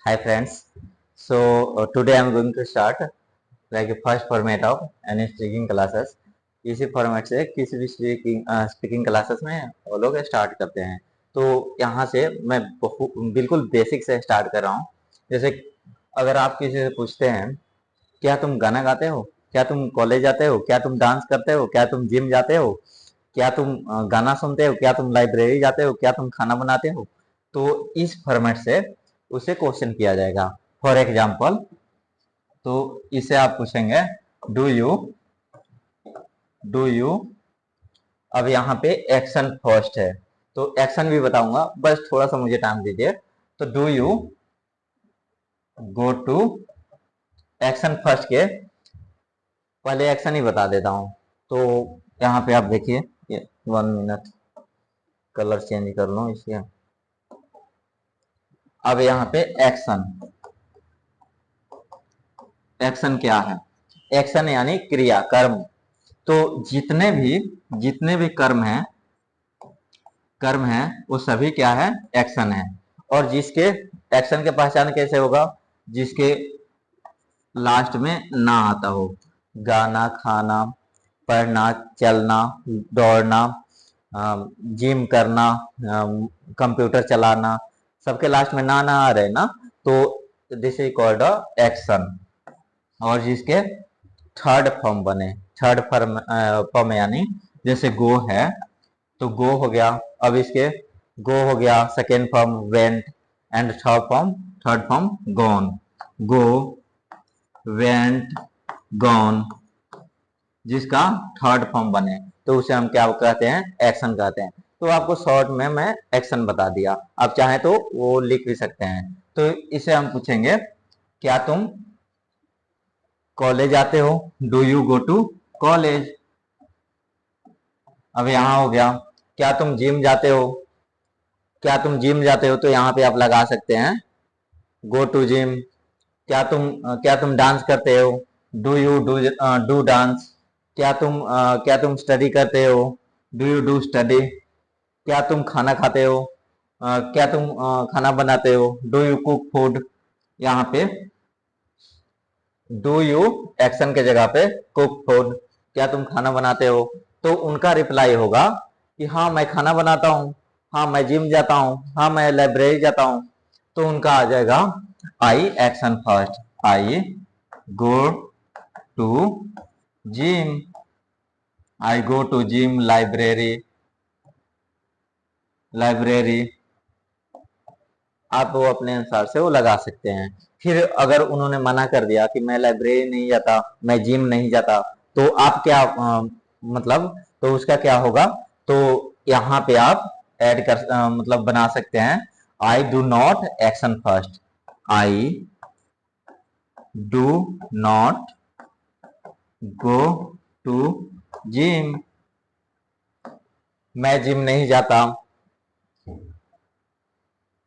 Hi friends. Today I'm going to start like a first format of any speaking classes. इसी format से किसी भी speaking classes में वो लोग स्टार्ट करते हैं। तो यहाँ से मैं बिल्कुल बेसिक से स्टार्ट कर रहा हूँ। जैसे अगर आप किसी से पूछते हैं, क्या तुम गाना गाते हो, क्या तुम कॉलेज जाते हो, क्या तुम डांस करते हो, क्या तुम जिम जाते हो, क्या तुम गाना सुनते हो, क्या तुम लाइब्रेरी जाते हो, क्या तुम खाना बनाते हो, तो इस फॉर्मेट से उसे क्वेश्चन किया जाएगा। फॉर एग्जाम्पल, तो इसे आप पूछेंगे डू यू डू यू अब यहाँ पे एक्शन फर्स्ट है, तो एक्शन भी बताऊंगा, बस थोड़ा सा मुझे टाइम दीजिए। तो do you go to, action first के पहले एक्शन ही बता देता हूँ। तो यहाँ पे आप देखिए, ये 1 मिनट, कलर चेंज कर लो इसके। अब यहाँ पे एक्शन, एक्शन क्या है? एक्शन यानी क्रिया, कर्म। तो जितने भी कर्म है वो सभी क्या है? एक्शन है। और जिसके एक्शन के पहचान कैसे होगा? जिसके लास्ट में ना आता हो। गाना, खाना, पढ़ना, चलना, दौड़ना, जिम करना, कंप्यूटर चलाना, सबके लास्ट में ना ना आ रहे ना, तो दिस इज कॉल्ड एक्शन। और जिसके थर्ड फॉर्म बने, थर्ड फॉर्म यानी जैसे गो है तो गो हो गया। अब इसके गो हो गया, second form went, and third form gone. Go, went, gone, जिसका थर्ड फॉर्म बने तो उसे हम क्या कहते हैं? एक्शन कहते हैं। तो आपको शॉर्ट में मैं एक्शन बता दिया, आप चाहें तो वो लिख भी सकते हैं। तो इसे हम पूछेंगे, क्या तुम कॉलेज जाते हो? Do you go to college? अब यहाँ हो गया, क्या तुम जिम जाते हो? क्या तुम जिम जाते हो? तो यहाँ पे आप लगा सकते हैं गो टू जिम। क्या तुम डांस करते हो? Do you do dance? क्या तुम स्टडी करते हो? Do you do study? क्या तुम खाना खाते हो? क्या तुम खाना बनाते हो? Do you cook food? यहाँ पे डू यू एक्शन के जगह पे कुक फूड, क्या तुम खाना बनाते हो? तो उनका रिप्लाई होगा कि हाँ मैं खाना बनाता हूँ, हाँ मैं जिम जाता हूँ, हाँ मैं लाइब्रेरी जाता हूँ। तो उनका आ जाएगा I action first, I go to gym, I go to gym, library आप वो अपने अनुसार से वो लगा सकते हैं। फिर अगर उन्होंने मना कर दिया कि मैं लाइब्रेरी नहीं जाता, मैं जिम नहीं जाता, तो आप क्या मतलब, तो उसका क्या होगा? तो यहाँ पे आप ऐड कर मतलब बना सकते हैं, I do not action first, I do not go to gym, मैं जिम नहीं जाता।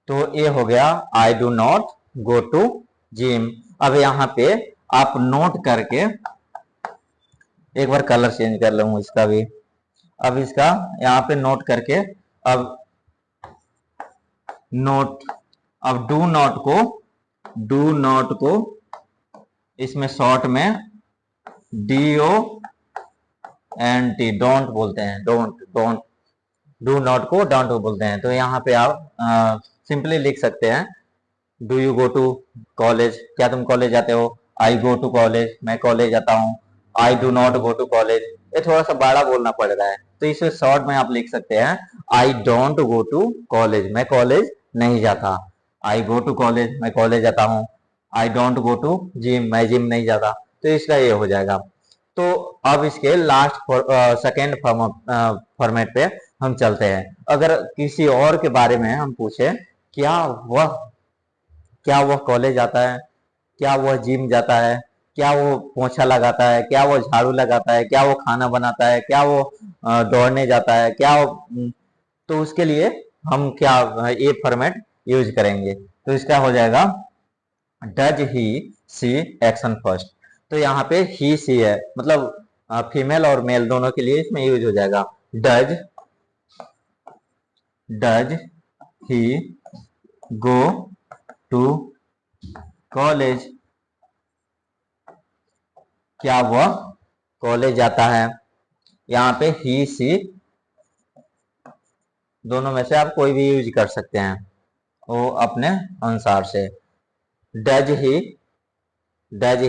तो ये हो गया I do not go to gym. अब यहाँ पे आप नोट करके, एक बार कलर चेंज कर लूँ इसका भी। अब इसका यहाँ पे नोट करके, अब नोट, अब डू नॉट को इसमें शॉर्ट में D O N T, don't बोलते हैं, डोंट डोंट, डू नॉट को डोंट बोलते हैं। तो यहाँ पे आप सिंपली लिख सकते हैं, do you go to college? क्या तुम कॉलेज जाते हो? आई गो टू कॉलेज, मैं कॉलेज जाता हूँ। I do not go to college, ये थोड़ा सा बड़ा बोलना पड़ रहा है, तो इसे शॉर्ट में आप लिख सकते हैं, I don't go to college, मैं कॉलेज नहीं जाता। आई गो टू कॉलेज, मैं कॉलेज जाता हूँ। I don't go to gym, मैं जिम नहीं जाता। तो इसका ये हो जाएगा। तो अब इसके लास्ट सेकेंड फॉर्मेट पे हम चलते हैं। अगर किसी और के बारे में हम पूछे, क्या वह क्या वह कॉलेज जाता है, क्या वह जिम जाता है, क्या वो पोछा लगाता है, क्या वो झाड़ू लगाता है, क्या वो खाना बनाता है, क्या वो दौड़ने जाता है, क्या वो तो उसके लिए हम क्या ये फॉर्मेट यूज करेंगे? तो इसका हो जाएगा does he she action first. तो यहाँ पे ही सी है, मतलब फीमेल और मेल दोनों के लिए इसमें यूज हो जाएगा। Does does he go to college, क्या वह कॉलेज जाता है। यहाँ पे ही सी दोनों में से आप कोई भी यूज कर सकते हैं, वो अपने अनुसार से। Does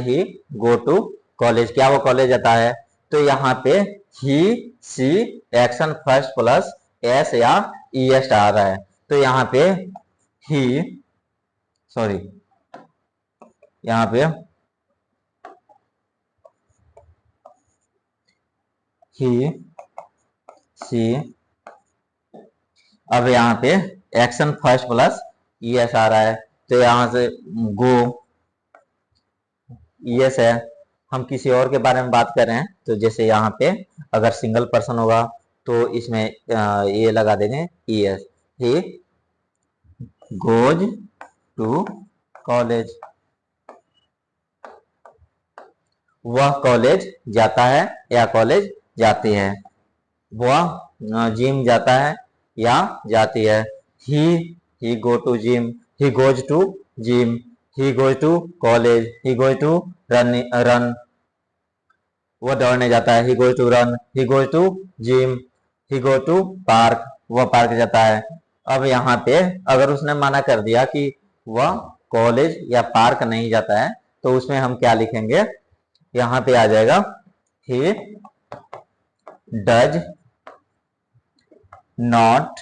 he go to college, क्या वो कॉलेज जाता है। तो यहाँ पे he she action first plus s या ई एस आ रहा है, तो यहाँ पे यहाँ पे ही सी, अब यहाँ पे action first plus E S आ रहा है, तो यहाँ से गो ई एस है। हम किसी और के बारे में बात कर रहे हैं, तो जैसे यहाँ पे अगर सिंगल पर्सन होगा तो इसमें ये लगा देंगे e s. He goes to college, वह कॉलेज जाता है या कॉलेज जाती है। वह जिम जाता है या जाती है। He go to gym, he goes to gym, he goes to college, he goes to run, वो दौड़ने जाता है। He goes to run, he goes to gym, he goes to park, वह पार्क जाता है। अब यहाँ पे अगर उसने मना कर दिया कि वह कॉलेज या पार्क नहीं जाता है, तो उसमें हम क्या लिखेंगे, यहाँ पे आ जाएगा ही डज नॉट,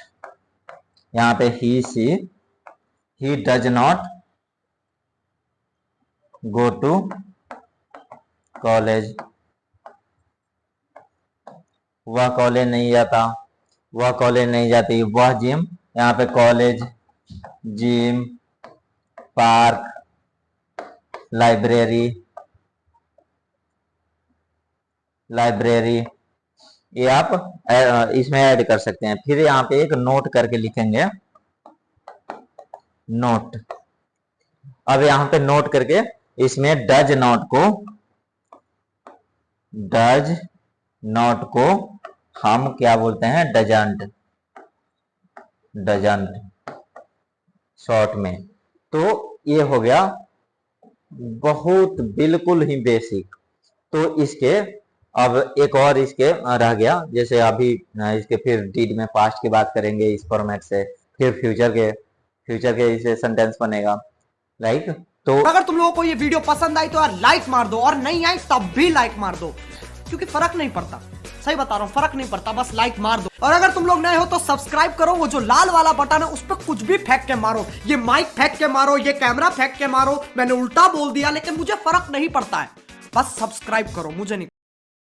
यहाँ पे he see, he does not go to college, वह कॉलेज नहीं जाता, वह कॉलेज नहीं जाती। वह जिम, यहाँ पे कॉलेज, जिम, पार्क, लाइब्रेरी, ये आप इसमें ऐड कर सकते हैं। फिर यहाँ पे एक नोट करके लिखेंगे, नोट। अब यहाँ पे नोट करके इसमें डज नॉट को हम क्या बोलते हैं, डजंट शॉर्ट में। तो ये हो गया बहुत बिल्कुल ही बेसिक। तो इसके अब एक और इसके रह गया, जैसे अभी इसके फिर डीड में पास्ट की बात करेंगे इस फॉर्मेट से, फिर फ्यूचर के इसे सेंटेंस बनेगा, राइट। तो अगर तुम लोगों को ये वीडियो पसंद आई तो यार लाइक मार दो, और नहीं आई तब भी लाइक मार दो, क्योंकि फर्क नहीं पड़ता, सही बता रहा हूँ, फर्क नहीं पड़ता, बस लाइक मार दो। और अगर तुम लोग नए हो तो सब्सक्राइब करो, वो जो लाल वाला बटन है उस पर कुछ भी फेंक के मारो, ये माइक फेंक के मारो, ये कैमरा फेंक के मारो, मैंने उल्टा बोल दिया लेकिन मुझे फर्क नहीं पड़ता है, बस सब्सक्राइब करो, मुझे नहीं